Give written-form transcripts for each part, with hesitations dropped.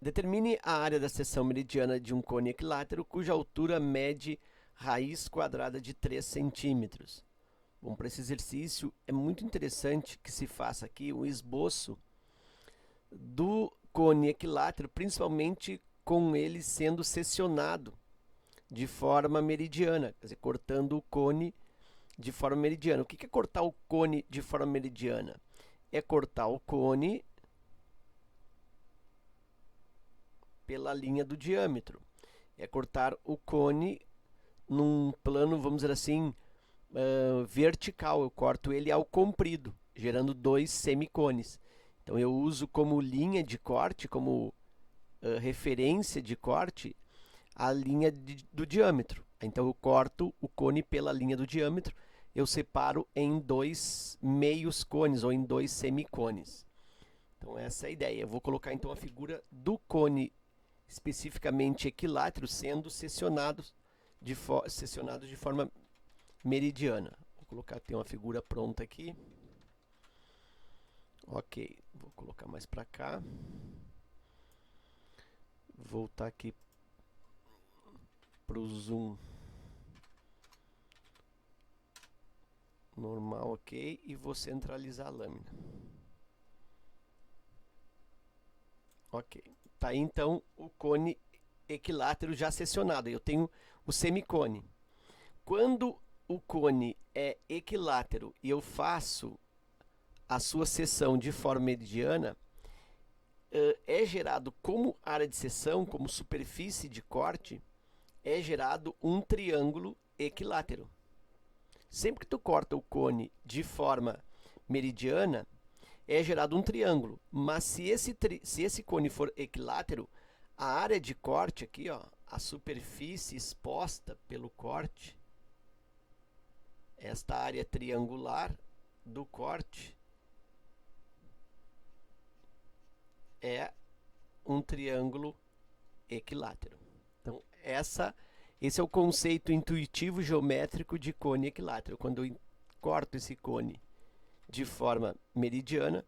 Determine a área da seção meridiana de um cone equilátero cuja altura mede raiz quadrada de 3 centímetros. Bom, para esse exercício é muito interessante que se faça aqui um esboço do cone equilátero, principalmente com ele sendo seccionado de forma meridiana, quer dizer, cortando o cone de forma meridiana. O que é cortar o cone de forma meridiana? É cortar o cone pela linha do diâmetro. É cortar o cone num plano, vamos dizer assim, vertical. Eu corto ele ao comprido, gerando dois semicones. Então eu uso como linha de corte, como referência de corte, a linha do diâmetro. Então eu corto o cone pela linha do diâmetro, eu separo em dois meios cones ou em dois semicones. Então essa é a ideia. Eu vou colocar então a figura do cone especificamente equilátero sendo seccionados de forma meridiana. Vou colocar, tem uma figura pronta aqui. Ok, vou colocar mais para cá. Voltar aqui para o zoom normal, ok, e vou centralizar a lâmina. Ok, tá aí então o cone equilátero já seccionado. Eu tenho o semicone. Quando o cone é equilátero e eu faço a sua seção de forma mediana, é gerado como área de seção, como superfície de corte, é gerado um triângulo equilátero. Sempre que tu corta o cone de forma meridiana, é gerado um triângulo. Mas se esse cone for equilátero, a área de corte aqui, ó, a superfície exposta pelo corte, esta área triangular do corte, é um triângulo equilátero. Então, esse é o conceito intuitivo geométrico de cone equilátero. Quando eu corto esse cone de forma meridiana,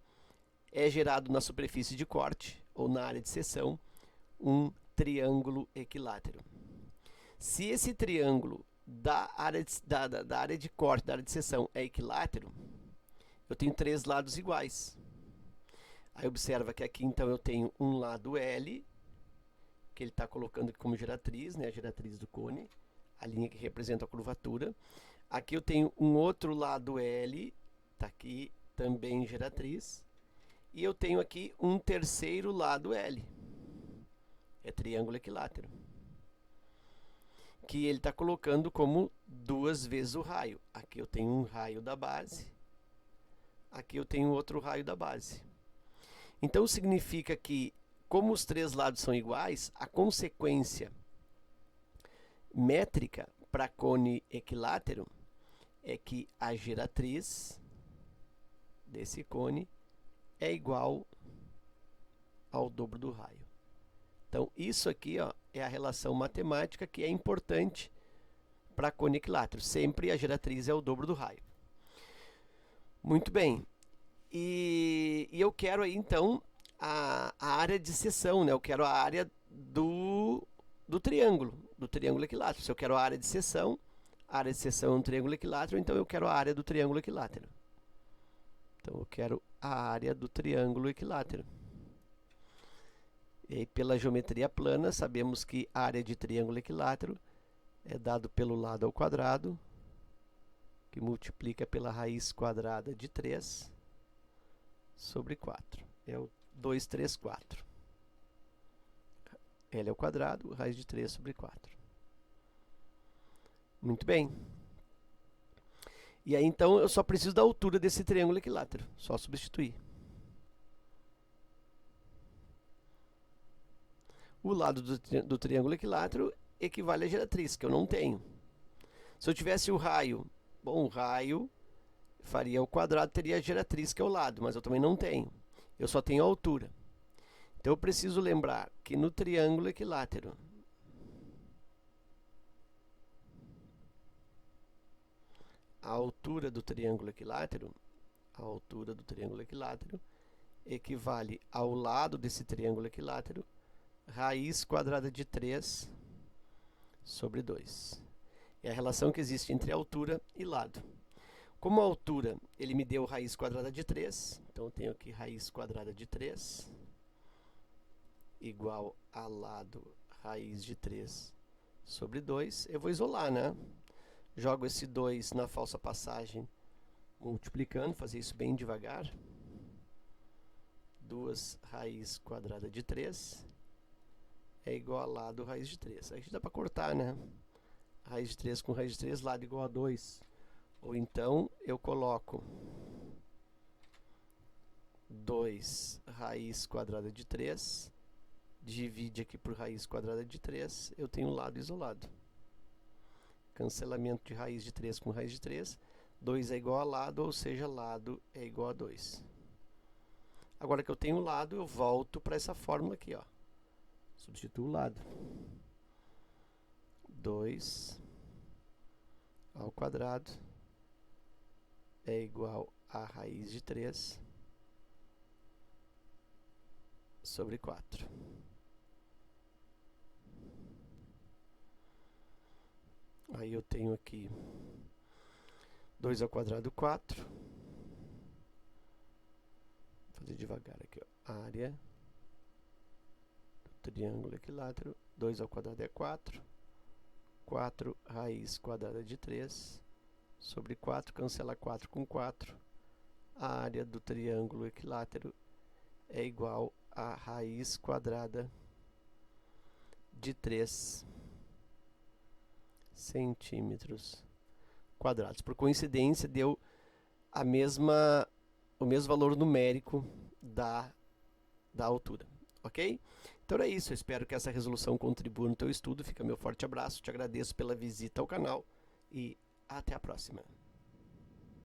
é gerado na superfície de corte ou na área de seção um triângulo equilátero. Se esse triângulo da área de corte, da área de seção é equilátero, eu tenho três lados iguais. Aí observa que aqui então eu tenho um lado L, que ele está colocando como geratriz, né, a geratriz do cone, a linha que representa a curvatura. Aqui eu tenho um outro lado L, está aqui também geratriz. E eu tenho aqui um terceiro lado L, é triângulo equilátero, que ele está colocando como duas vezes o raio. Aqui eu tenho um raio da base, aqui eu tenho outro raio da base. Então significa que, como os três lados são iguais, a consequência métrica para cone equilátero é que a geratriz desse cone é igual ao dobro do raio. Então isso aqui, ó, é a relação matemática que é importante para cone equilátero. Sempre a geratriz é o dobro do raio. Muito bem. E eu quero aí então a área de seção, né? Eu quero a área do triângulo equilátero. Se eu quero a área de seção é um triângulo equilátero, então eu quero a área do triângulo equilátero. Então eu quero a área do triângulo equilátero. E aí, pela geometria plana, sabemos que a área de triângulo equilátero é dado pelo lado ao quadrado, que multiplica pela raiz quadrada de 3 sobre 4. É o 2, 3, 4. L ao quadrado, raiz de 3 sobre 4. Muito bem. E aí, então, eu só preciso da altura desse triângulo equilátero. Só substituir. O lado do triângulo equilátero equivale à geratriz, que eu não tenho. Se eu tivesse o raio, bom, o raio faria o quadrado, teria a geratriz, que é o lado, mas eu também não tenho. Eu só tenho a altura. Então eu preciso lembrar que no triângulo equilátero, a altura do triângulo equilátero equivale ao lado desse triângulo equilátero raiz quadrada de 3 sobre 2. É a relação que existe entre altura e lado. Como a altura, ele me deu raiz quadrada de 3, então eu tenho aqui raiz quadrada de 3 igual a lado raiz de 3 sobre 2. Eu vou isolar, né? Jogo esse 2 na falsa passagem, multiplicando, fazer isso bem devagar. 2 raiz quadrada de 3 é igual a lado raiz de 3. Aí dá para cortar, né? Raiz de 3 com raiz de 3, lado igual a 2. Ou então eu coloco 2 raiz quadrada de 3, divide aqui por raiz quadrada de 3, eu tenho um lado isolado. Cancelamento de raiz de 3 com raiz de 3, 2 é igual a lado, ou seja, lado é igual a 2. Agora que eu tenho o lado, eu volto para essa fórmula aqui, ó. Substituo o lado. 2 ao quadrado é igual a raiz de 3 sobre 4. Aí eu tenho aqui 2 ao quadrado, 4. Vou fazer devagar aqui, ó. Área do triângulo equilátero, 2 ao quadrado é 4. 4 raiz quadrada de 3 sobre 4, cancela 4 com 4. A área do triângulo equilátero é igual a raiz quadrada de 3 centímetros quadrados. Por coincidência, deu o mesmo valor numérico da altura, ok? Então é isso, eu espero que essa resolução contribua no teu estudo. Fica meu forte abraço, te agradeço pela visita ao canal e até a próxima.